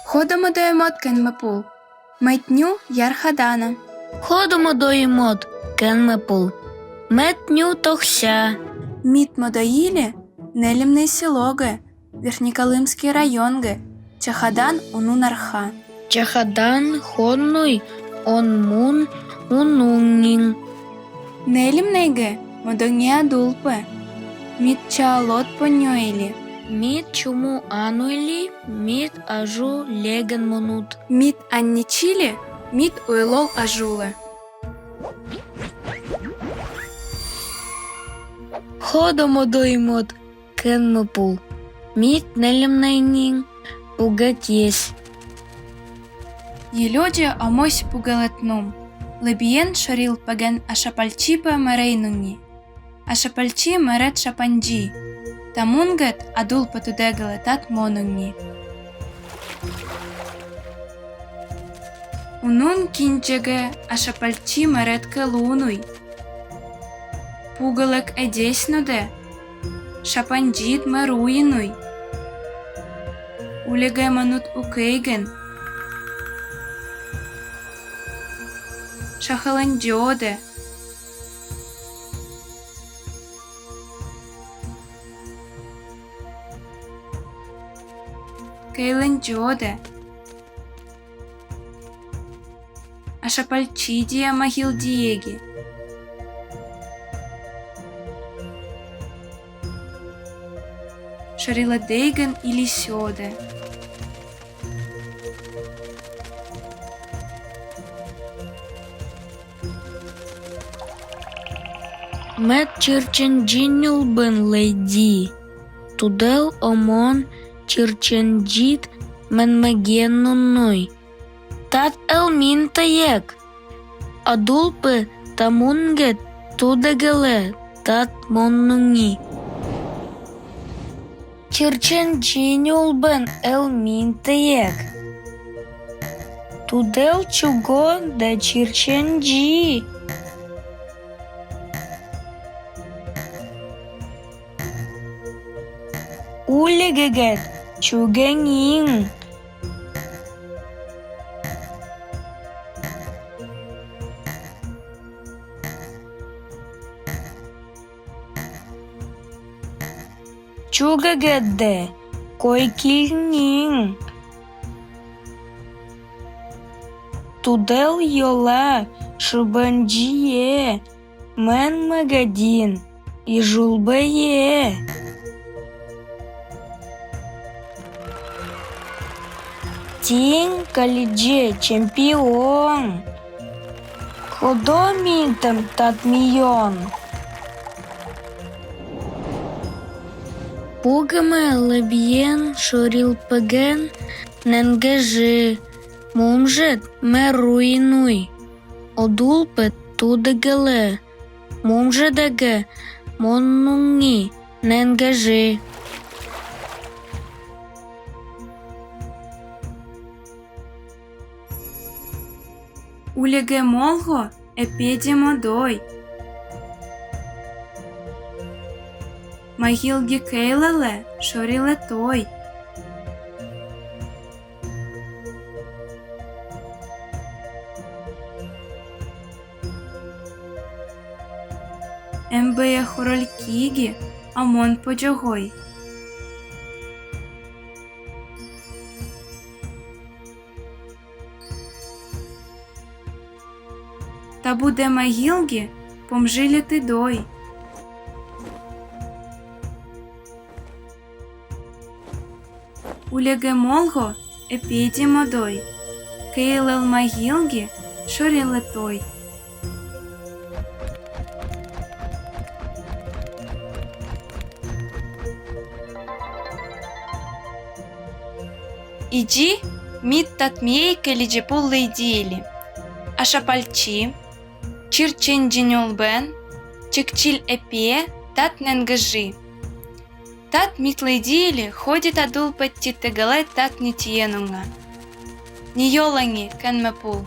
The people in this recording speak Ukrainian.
Ходимо до емот Кенмепул. Метню Ярхадана. Ходимо до емот Кенмепул. Метню тохся. Міт Модоїлі Нелімний Сілоге, Верхнеколымский районге, Чахадан Унунарха. Чахадан ходнуй онмун унунгин. Нелімнейге Модоңе Адулпе, Міт Чаалот Поньоїлі. Мит чуму ануйли, мит ажу леген монут. Міт Анничілі, Міт Уйлол Ажуле. Ходимо до емот Кенмепул. Мит нелімнейнин пугать єсь. Єльоджі Амось Пугалетнум. Лебієн Шоріл Паген Ашапальчіпе Мерейнуні. Ашапальчі Мерет Шапанджі. Тамунгет Адул Патудегеле Тат Монуні. Унун Кінчеге Ашапальчі Мерет Келунуй. Пугалек Едеснуде. Шапанджіт Меруїнуй. Улеге Манут Укейген. Шахаландьоде. Кейлендьоде. Ашапальчидия Магилдиеги. Шариладейген или Сёде. Мет чирченджинюл бен лейди. Тудел омон чирченджит менмегеннуной. Тат элмин таек. Адулпы тамунгет тудегеле тат моннуни. Чирченджинюл бен элмин таек. Тудел чуго да чирченджи. Улегегет чугенин. Чугегедде койкилнин. Тудел йола шубанджие мен магадин и жулбее. Тин калидже чемпион. Ходомитам татмион. Пугаме лебьен шорил пеген ненгежи. Мумжет меруинуй. Одулпе тудегеле. Мумжедеге моннунги ненгежи. Улеге Молго Эпеди Модой. Магилги Кейлеле Шориле Той. Ембея Хоролькігі Амон Поджогой. Та буде Магілгі помжилі ти дой. Улеге Молго Епеді Модой. Кейлел Магілгі Шоріле Той. Іджі міт татмєй келіджепул лейдієлі. Ашапальчі, чирченджиньолбен, чикчиль эпе, тат ненгажи. Тат мит лейдієлі ходит адул петтитегалай тат нитиенунга. Нийоланги Кенмепул.